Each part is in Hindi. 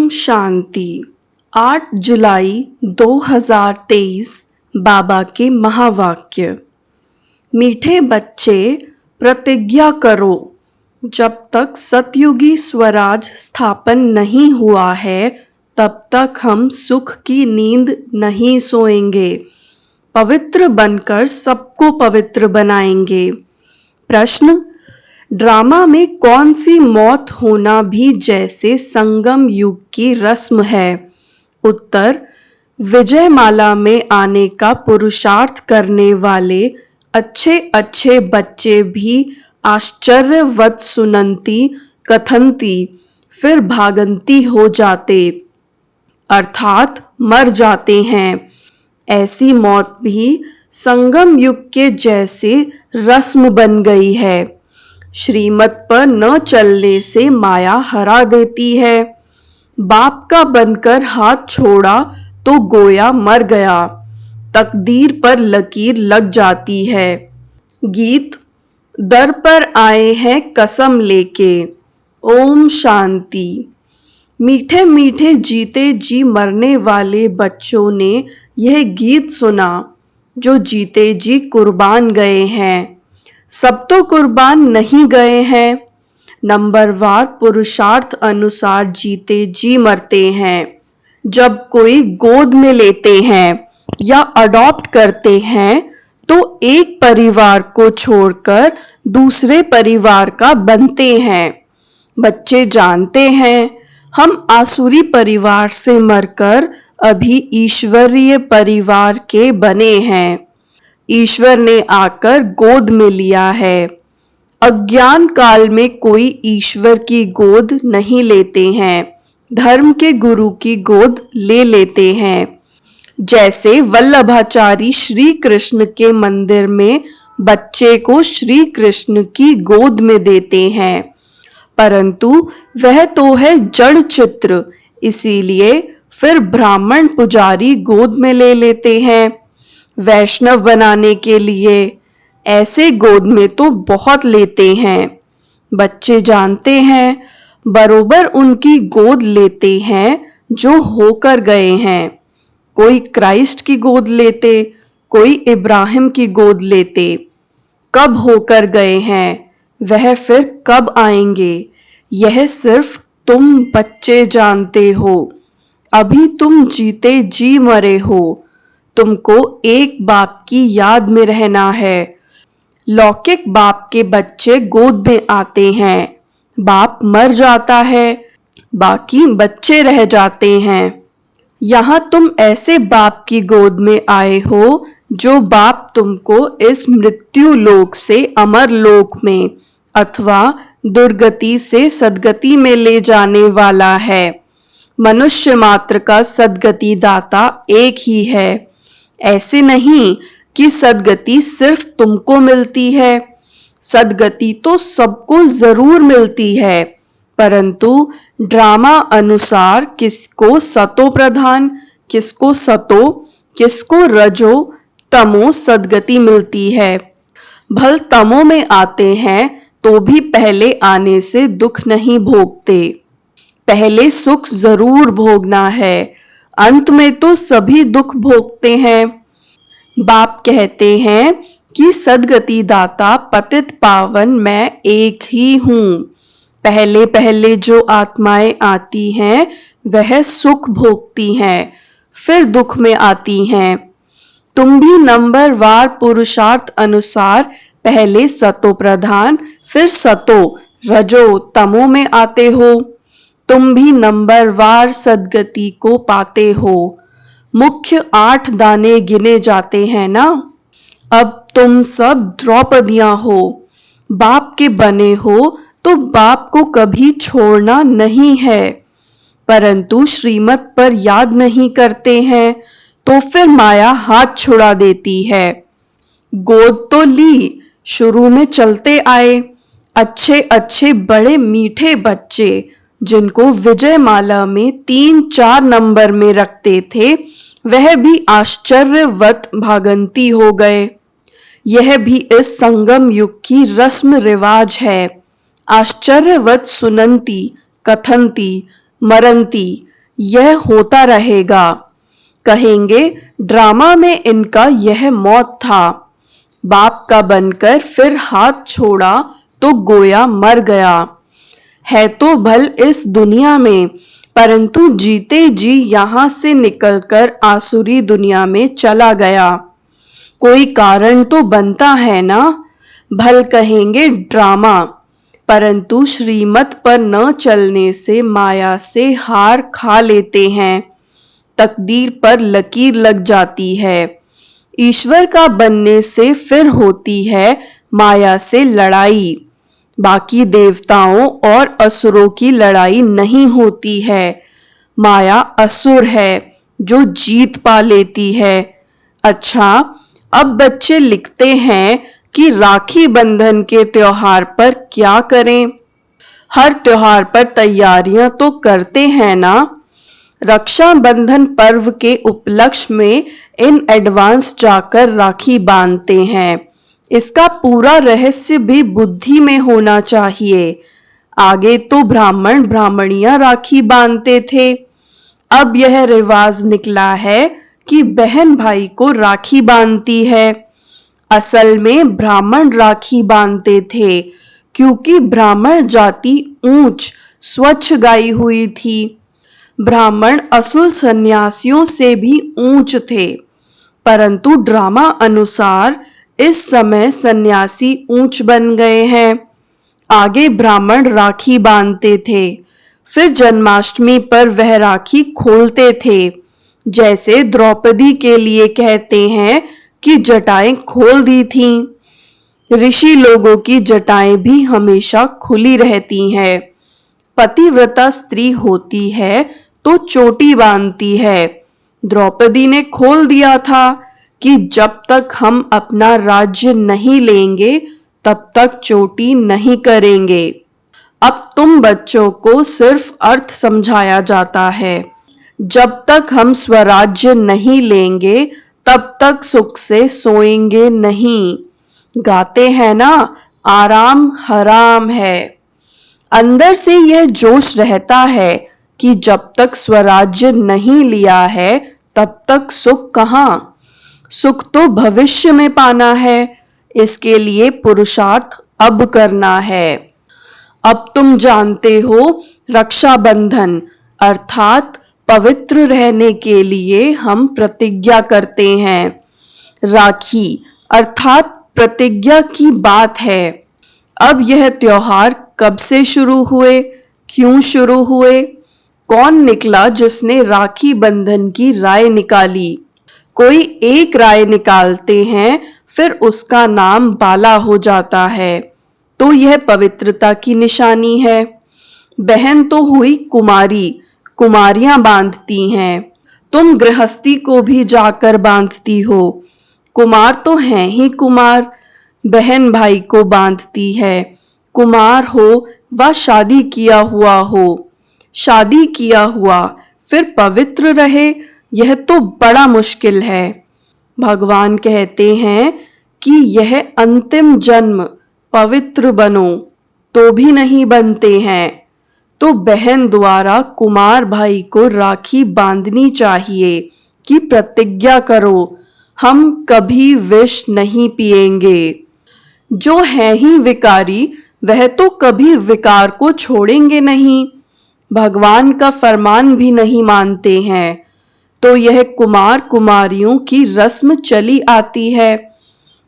शांति। 8 जुलाई 2023 बाबा के महावाक्य। मीठे बच्चे, प्रतिज्ञा करो, जब तक सतयुगी स्वराज स्थापन नहीं हुआ है तब तक हम सुख की नींद नहीं सोएंगे। पवित्र बनकर सबको पवित्र बनाएंगे। प्रश्न: ड्रामा में कौन सी मौत होना भी जैसे संगम युग की रस्म है? उत्तर: विजयमाला में आने का पुरुषार्थ करने वाले अच्छे अच्छे बच्चे भी आश्चर्यवत सुनंती कथंती फिर भागंती हो जाते, अर्थात मर जाते हैं। ऐसी मौत भी संगम युग के जैसे रस्म बन गई है। श्रीमत पर न चलने से माया हरा देती है। बाप का बनकर हाथ छोड़ा तो गोया मर गया, तकदीर पर लकीर लग जाती है। गीत: दर पर आए हैं कसम लेके। ओम शांति। मीठे मीठे जीते जी मरने वाले बच्चों ने यह गीत सुना जो जीते जी कुर्बान गए हैं। सब तो कुर्बान नहीं गए हैं, नंबरवार पुरुषार्थ अनुसार जीते जी मरते हैं। जब कोई गोद में लेते हैं या अडॉप्ट करते हैं तो एक परिवार को छोड़कर दूसरे परिवार का बनते हैं। बच्चे जानते हैं हम आसुरी परिवार से मरकर अभी ईश्वरीय परिवार के बने हैं। ईश्वर ने आकर गोद में लिया है। अज्ञान काल में कोई ईश्वर की गोद नहीं लेते हैं, धर्म के गुरु की गोद ले लेते हैं। जैसे वल्लभाचारी श्री कृष्ण के मंदिर में बच्चे को श्री कृष्ण की गोद में देते हैं, परंतु वह तो है जड़ चित्र, इसीलिए फिर ब्राह्मण पुजारी गोद में ले लेते हैं वैष्णव बनाने के लिए। ऐसे गोद में तो बहुत लेते हैं। बच्चे जानते हैं बरोबर उनकी गोद लेते हैं जो होकर गए हैं। कोई क्राइस्ट की गोद लेते, कोई इब्राहिम की गोद लेते। कब होकर गए हैं, वह फिर कब आएंगे, यह सिर्फ तुम बच्चे जानते हो। अभी तुम जीते जी मरे हो। तुमको एक बाप की याद में रहना है। लौकिक बाप के बच्चे गोद में आते हैं, बाप मर जाता है, बाकी बच्चे रह जाते हैं। यहाँ तुम ऐसे बाप की गोद में आए हो जो बाप तुमको इस मृत्यु लोक से अमर लोक में अथवा दुर्गति से सद्गति में ले जाने वाला है। मनुष्य मात्र का सद्गति दाता एक ही है। ऐसे नहीं कि सद्गति सिर्फ तुमको मिलती है। सद्गति तो सबको जरूर मिलती है, परंतु ड्रामा अनुसार किसको सतो प्रधान, किसको सतो, किसको रजो, तमो सद्गति मिलती है। भल तमो में आते हैं तो भी पहले आने से दुख नहीं भोगते। पहले सुख जरूर भोगना है, अंत में तो सभी दुख भोगते हैं। बाप कहते हैं कि सद्गति दाता पतित पावन मैं एक ही हूँ। पहले पहले जो आत्माएं आती हैं वह सुख भोगती हैं, फिर दुख में आती हैं। तुम भी नंबरवार पुरुषार्थ अनुसार पहले सतो प्रधान, फिर सतो, रजो, तमो में आते हो। तुम भी नंबरवार सद्गति को पाते हो। मुख्य 8 दाने गिने जाते हैं ना। अब तुम सब द्रौपदियां हो, बाप के बने हो तो बाप को कभी छोड़ना नहीं है, परंतु श्रीमत पर याद नहीं करते हैं तो फिर माया हाथ छुड़ा देती है। गोद तो ली, शुरू में चलते आए अच्छे अच्छे बड़े मीठे बच्चे जिनको विजयमाला में 3-4 नंबर में रखते थे, वह भी आश्चर्यवत भागंती हो गए। यह भी इस संगम युग की रस्म रिवाज है। आश्चर्यवत सुनंती, कथंती, मरंती, यह होता रहेगा। कहेंगे ड्रामा में इनका यह मौत था। बाप का बनकर फिर हाथ छोड़ा तो गोया मर गया। है तो भल इस दुनिया में, परंतु जीते जी यहाँ से निकलकर आसुरी दुनिया में चला गया। कोई कारण तो बनता है ना। भल कहेंगे ड्रामा, परंतु श्रीमत पर न चलने से माया से हार खा लेते हैं। तकदीर पर लकीर लग जाती है। ईश्वर का बनने से फिर होती है माया से लड़ाई। बाकी देवताओं और असुरों की लड़ाई नहीं होती है। माया असुर है जो जीत पा लेती है। अच्छा, अब बच्चे लिखते हैं कि राखी बंधन के त्योहार पर क्या करें। हर त्योहार पर तैयारियां तो करते हैं ना। रक्षाबंधन पर्व के उपलक्ष्य में इन एडवांस जाकर राखी बांधते हैं। इसका पूरा रहस्य भी बुद्धि में होना चाहिए। आगे तो ब्राह्मण ब्राह्मणियां राखी बांधते थे। अब यह रिवाज निकला है कि बहन भाई को राखी बांधती है। असल में ब्राह्मण राखी बांधते थे, क्योंकि ब्राह्मण जाति ऊंच स्वच्छ गाई हुई थी। ब्राह्मण असुल सन्यासियों से भी ऊंच थे, परंतु ड्रामा अनुसार इस समय सन्यासी ऊंच बन गए हैं। आगे ब्राह्मण राखी बांधते थे, फिर जन्माष्टमी पर वह राखी खोलते थे। जैसे द्रौपदी के लिए कहते हैं कि जटाएं खोल दी थीं। ऋषि लोगों की जटाएं भी हमेशा खुली रहती हैं। पतिव्रता स्त्री होती है तो चोटी बांधती है। द्रौपदी ने खोल दिया था कि जब तक हम अपना राज्य नहीं लेंगे तब तक चोटी नहीं करेंगे। अब तुम बच्चों को सिर्फ अर्थ समझाया जाता है। जब तक हम स्वराज्य नहीं लेंगे तब तक सुख से सोएंगे नहीं। गाते हैं ना, आराम हराम है। अंदर से यह जोश रहता है कि जब तक स्वराज्य नहीं लिया है तब तक सुख कहाँ। सुख तो भविष्य में पाना है। इसके लिए पुरुषार्थ अब करना है। अब तुम जानते हो, रक्षाबंधन अर्थात पवित्र रहने के लिए हम प्रतिज्ञा करते हैं। राखी अर्थात प्रतिज्ञा की बात है। अब यह त्योहार कब से शुरू हुए, क्यों शुरू हुए, कौन निकला जिसने राखी बंधन की राय निकाली। कोई एक राय निकालते हैं, फिर उसका नाम बाला हो जाता है, तो यह पवित्रता की निशानी है। बहन तो हुई कुमारी, कुमारियां बांधती हैं। तुम गृहस्थी को भी जाकर बांधती हो। कुमार तो हैं ही कुमार, बहन भाई को बांधती है। कुमार हो व शादी किया हुआ हो। शादी किया हुआ फिर पवित्र रहे, यह तो बड़ा मुश्किल है। भगवान कहते हैं कि यह अंतिम जन्म पवित्र बनो, तो भी नहीं बनते हैं। तो बहन द्वारा कुमार भाई को राखी बांधनी चाहिए कि प्रतिज्ञा करो, हम कभी विष नहीं पिएंगे। जो है ही विकारी, वह तो कभी विकार को छोड़ेंगे नहीं। भगवान का फरमान भी नहीं मानते हैं, तो यह कुमार कुमारियों की रस्म चली आती है।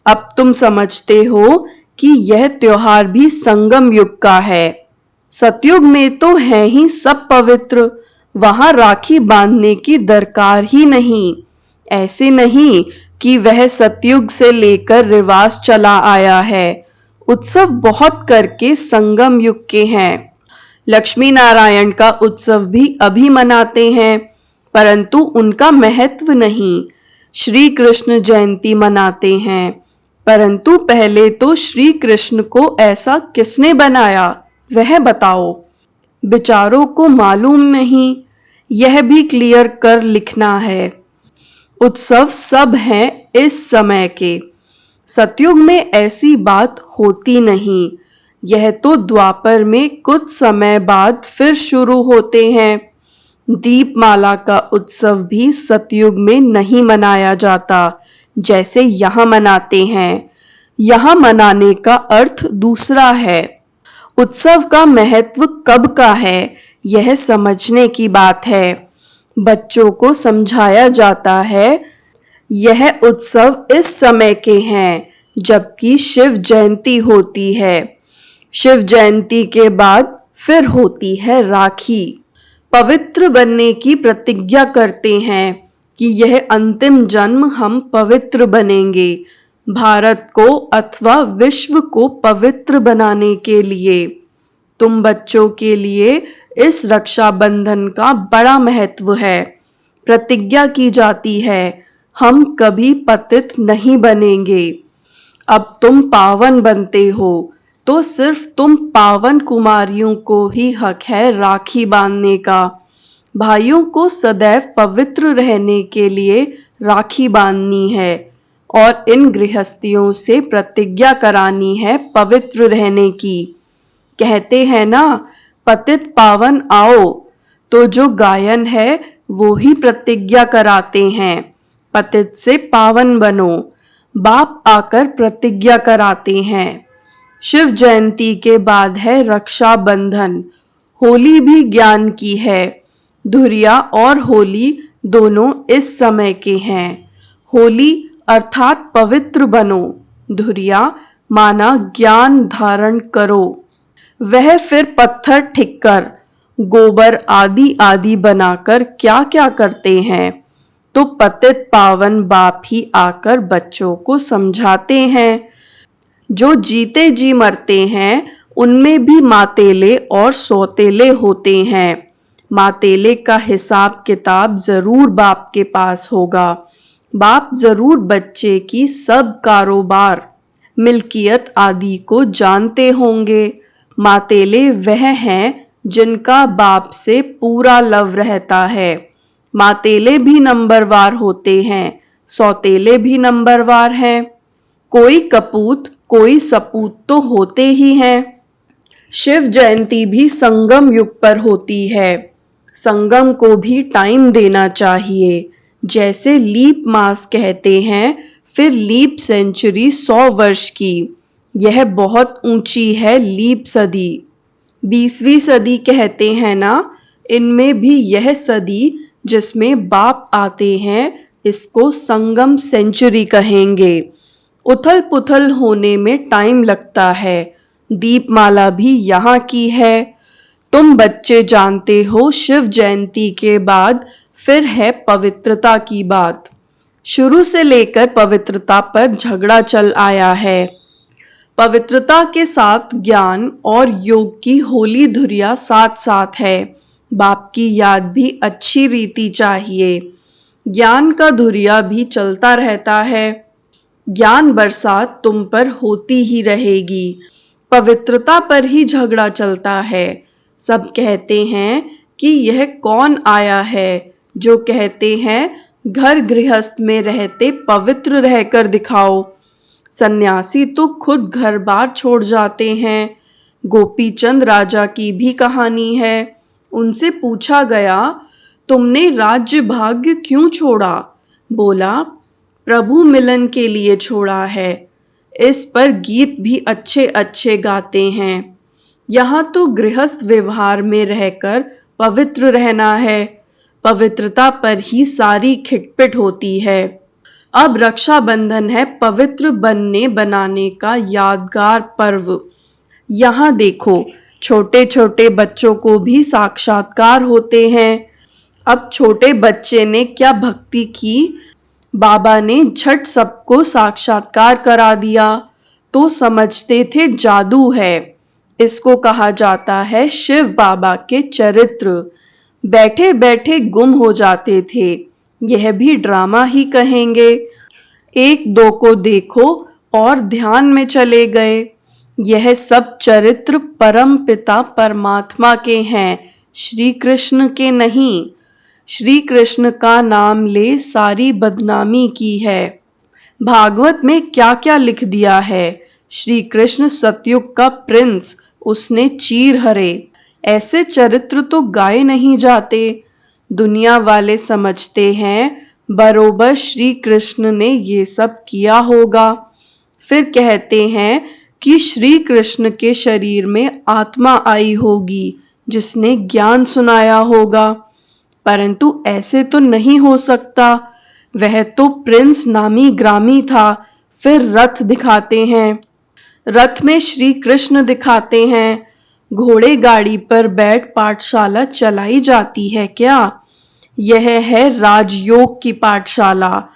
अब तुम समझते हो कि यह त्योहार भी संगम युग का है। सतयुग में तो है ही सब पवित्र, वहां राखी बांधने की दरकार ही नहीं। ऐसे नहीं कि वह सतयुग से लेकर रिवाज चला आया है। उत्सव बहुत करके संगम युग के हैं। लक्ष्मी नारायण का उत्सव भी अभी मनाते हैं, परंतु उनका महत्व नहीं। श्री कृष्ण जयंती मनाते हैं, परंतु पहले तो श्री कृष्ण को ऐसा किसने बनाया, वह बताओ। बेचारों को मालूम नहीं, यह भी क्लियर कर लिखना है। उत्सव सब हैं इस समय के। सतयुग में ऐसी बात होती नहीं। यह तो द्वापर में कुछ समय बाद फिर शुरू होते हैं। दीपमाला का उत्सव भी सतयुग में नहीं मनाया जाता जैसे यहाँ मनाते हैं। यहाँ मनाने का अर्थ दूसरा है। उत्सव का महत्व कब का है, यह समझने की बात है। बच्चों को समझाया जाता है यह उत्सव इस समय के हैं जबकि शिव जयंती होती है। शिव जयंती के बाद फिर होती है राखी। पवित्र बनने की प्रतिज्ञा करते हैं कि यह अंतिम जन्म हम पवित्र बनेंगे, भारत को अथवा विश्व को पवित्र बनाने के लिए। तुम बच्चों के लिए इस रक्षाबंधन का बड़ा महत्व है। प्रतिज्ञा की जाती है हम कभी पतित नहीं बनेंगे। अब तुम पावन बनते हो तो सिर्फ तुम पावन कुमारियों को ही हक है राखी बांधने का। भाइयों को सदैव पवित्र रहने के लिए राखी बांधनी है और इन गृहस्थियों से प्रतिज्ञा करानी है पवित्र रहने की। कहते हैं ना, पतित पावन आओ, तो जो गायन है वो ही प्रतिज्ञा कराते हैं पतित से पावन बनो। बाप आकर प्रतिज्ञा कराते हैं। शिव जयंती के बाद है रक्षाबंधन। होली भी ज्ञान की है। धुरिया और होली दोनों इस समय के हैं। होली अर्थात पवित्र बनो, धुरिया माना ज्ञान धारण करो। वह फिर पत्थर ठिक्कर, गोबर आदि आदि बनाकर क्या क्या करते हैं, तो पतित पावन बाप ही आकर बच्चों को समझाते हैं। जो जीते जी मरते हैं उनमें भी मातेले और सौतेले होते हैं। मातेले का हिसाब किताब जरूर बाप के पास होगा। बाप जरूर बच्चे की सब कारोबार, मिल्कियत आदि को जानते होंगे। मातेले वह हैं जिनका बाप से पूरा लव रहता है। मातेले भी नंबरवार होते हैं, सौतेले भी नंबरवार हैं। कोई कपूत कोई सपूत तो होते ही हैं। शिव जयंती भी संगम युग पर होती है। संगम को भी टाइम देना चाहिए। जैसे लीप मास कहते हैं, फिर लीप सेंचुरी 100 वर्ष की। यह बहुत ऊंची है लीप सदी। 20वीं सदी कहते हैं ना, इनमें भी यह सदी जिसमें बाप आते हैं इसको संगम सेंचुरी कहेंगे। उथल पुथल होने में टाइम लगता है। दीपमाला भी यहाँ की है। तुम बच्चे जानते हो शिव जयंती के बाद फिर है पवित्रता की बात। शुरू से लेकर पवित्रता पर झगड़ा चल आया है। पवित्रता के साथ ज्ञान और योग की होली धुरिया साथ साथ है। बाप की याद भी अच्छी रीति चाहिए। ज्ञान का धुरिया भी चलता रहता है। ज्ञान बरसात तुम पर होती ही रहेगी। पवित्रता पर ही झगड़ा चलता है। सब कहते हैं कि यह कौन आया है जो कहते हैं घर गृहस्थ में रहते पवित्र रहकर दिखाओ। सन्यासी तो खुद घर बार छोड़ जाते हैं। गोपीचंद राजा की भी कहानी है। उनसे पूछा गया, तुमने राज्य भाग्य क्यों छोड़ा? बोला, प्रभु मिलन के लिए छोड़ा है। इस पर गीत भी अच्छे अच्छे गाते हैं। यहाँ तो गृहस्थ व्यवहार में रहकर पवित्र रहना है। पवित्रता पर ही सारी खिटपिट होती है। अब रक्षाबंधन है पवित्र बनने बनाने का यादगार पर्व। यहाँ देखो, छोटे छोटे बच्चों को भी साक्षात्कार होते हैं। अब छोटे बच्चे ने क्या भक्ति की, बाबा ने झट सबको साक्षात्कार करा दिया। तो समझते थे जादू है। इसको कहा जाता है शिव बाबा के चरित्र। बैठे बैठे गुम हो जाते थे, यह भी ड्रामा ही कहेंगे। एक दो को देखो और ध्यान में चले गए। यह सब चरित्र परम पिता परमात्मा के हैं, श्री कृष्ण के नहीं। श्री कृष्ण का नाम ले सारी बदनामी की है। भागवत में क्या क्या लिख दिया है। श्री कृष्ण सतयुग का प्रिंस, उसने चीर हरे। ऐसे चरित्र तो गाए नहीं जाते। दुनिया वाले समझते हैं बरोबर श्री कृष्ण ने ये सब किया होगा। फिर कहते हैं कि श्री कृष्ण के शरीर में आत्मा आई होगी जिसने ज्ञान सुनाया होगा, परंतु ऐसे तो नहीं हो सकता। वह तो प्रिंस नामी ग्रामी था। फिर रथ दिखाते हैं, रथ में श्री कृष्ण दिखाते हैं। घोड़े गाड़ी पर बैठ पाठशाला चलाई जाती है क्या? यह है राजयोग की पाठशाला।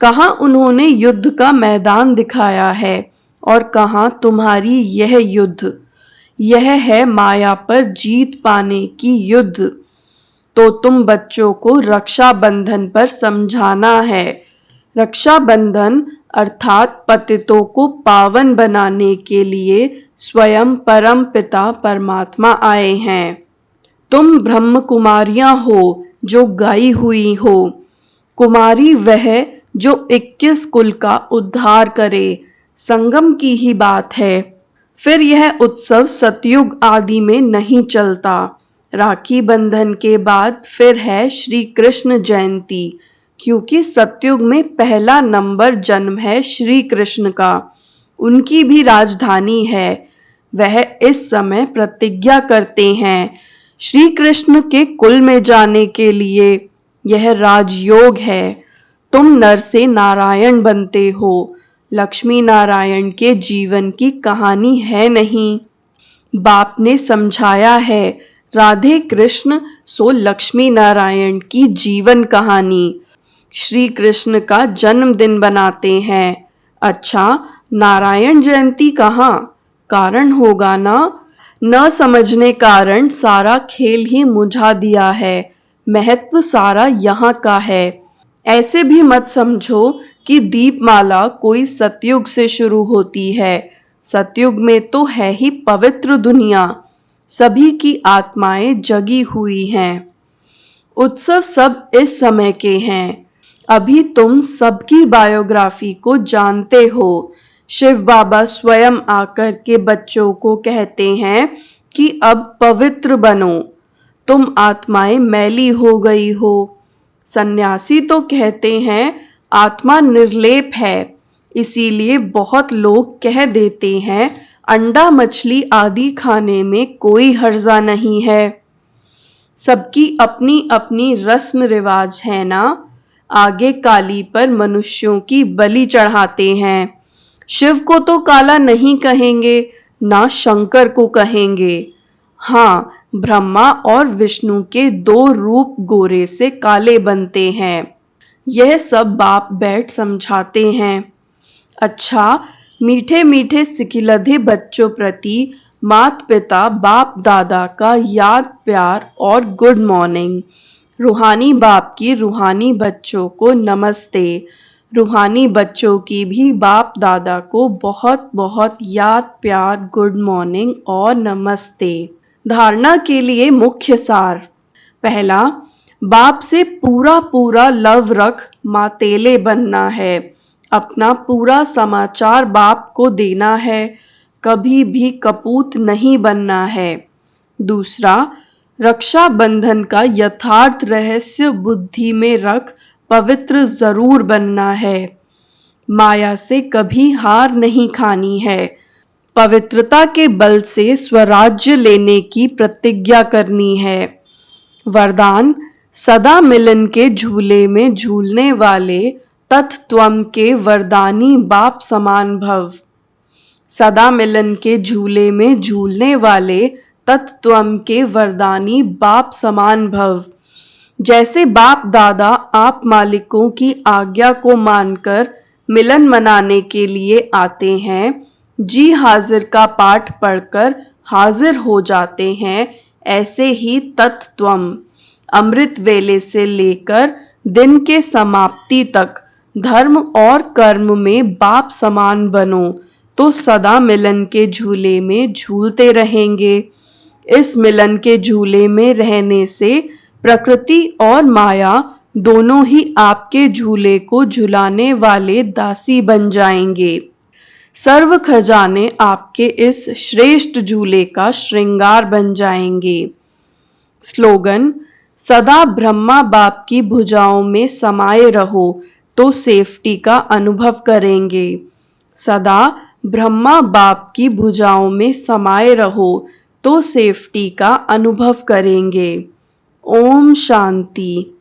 कहाँ उन्होंने युद्ध का मैदान दिखाया है और कहाँ तुम्हारी यह युद्ध। यह है माया पर जीत पाने की युद्ध। तो तुम बच्चों को रक्षाबंधन पर समझाना है। रक्षाबंधन अर्थात पतितों को पावन बनाने के लिए स्वयं परम पिता परमात्मा आए हैं। तुम ब्रह्म कुमारियां हो जो गाई हुई हो। कुमारी वह जो 21 कुल का उद्धार करे। संगम की ही बात है। फिर यह उत्सव सतयुग आदि में नहीं चलता। राखी बंधन के बाद फिर है श्री कृष्ण जयंती, क्योंकि सतयुग में पहला नंबर जन्म है श्री कृष्ण का। उनकी भी राजधानी है। वह इस समय प्रतिज्ञा करते हैं श्री कृष्ण के कुल में जाने के लिए। यह राजयोग है। तुम नर से नारायण बनते हो। लक्ष्मी नारायण के जीवन की कहानी है नहीं। बाप ने समझाया है राधे कृष्ण सो लक्ष्मी नारायण की जीवन कहानी। श्री कृष्ण का जन्मदिन बनाते हैं। अच्छा, नारायण जयंती कहाँ? कारण होगा ना। न समझने कारण सारा खेल ही मुझा दिया है। महत्व सारा यहाँ का है। ऐसे भी मत समझो कि दीपमाला कोई सतयुग से शुरू होती है। सतयुग में तो है ही पवित्र दुनिया। सभी की आत्माएं जगी हुई हैं। उत्सव सब इस समय के हैं। अभी तुम सबकी बायोग्राफी को जानते हो। शिव बाबा स्वयं आकर के बच्चों को कहते हैं कि अब पवित्र बनो। तुम आत्माएं मैली हो गई हो। सन्यासी तो कहते हैं आत्मा निर्लेप है। इसीलिए बहुत लोग कह देते हैं अंडा मछली आदि खाने में कोई हर्जा नहीं है। सबकी अपनी अपनी रस्म रिवाज है ना। आगे काली पर मनुष्यों की बलि चढ़ाते हैं। शिव को तो काला नहीं कहेंगे, ना शंकर को कहेंगे। हाँ, ब्रह्मा और विष्णु के 2 रूप गोरे से काले बनते हैं। यह सब बाप बैठ समझाते हैं। अच्छा, मीठे मीठे सिकिलधे बच्चों प्रति मात पिता बाप दादा का याद प्यार और गुड मॉर्निंग। रूहानी बाप की रूहानी बच्चों को नमस्ते। रूहानी बच्चों की भी बाप दादा को बहुत बहुत याद प्यार गुड मॉर्निंग और नमस्ते। धारणा के लिए मुख्य सार। पहला, बाप से पूरा पूरा लव रख मातेले बनना है। अपना पूरा समाचार बाप को देना है। कभी भी कपूत नहीं बनना है। दूसरा, रक्षाबंधन का यथार्थ रहस्य बुद्धि में रख पवित्र जरूर बनना है। माया से कभी हार नहीं खानी है। पवित्रता के बल से स्वराज्य लेने की प्रतिज्ञा करनी है। वरदान, सदा मिलन के झूले में झूलने वाले तत्त्वम के वरदानी बाप समान भव। सदा मिलन के झूले में झूलने वाले तत्त्वम के वरदानी बाप समान भव। जैसे बाप दादा आप मालिकों की आज्ञा को मानकर मिलन मनाने के लिए आते हैं, जी हाजिर का पाठ पढ़कर हाजिर हो जाते हैं, ऐसे ही तत्त्वम अमृत वेले से लेकर दिन के समाप्ति तक धर्म और कर्म में बाप समान बनो तो सदा मिलन के झूले में झूलते रहेंगे। इस मिलन के झूले में रहने से प्रकृति और माया दोनों ही आपके झूले को झुलाने वाले दासी बन जाएंगे। सर्व खजाने आपके इस श्रेष्ठ झूले का श्रृंगार बन जाएंगे। स्लोगन, सदा ब्रह्मा बाप की भुजाओं में समाये रहो तो सेफ्टी का अनुभव करेंगे। सदा ब्रह्मा बाप की भुजाओं में समाये रहो तो सेफ्टी का अनुभव करेंगे। ओम शांति।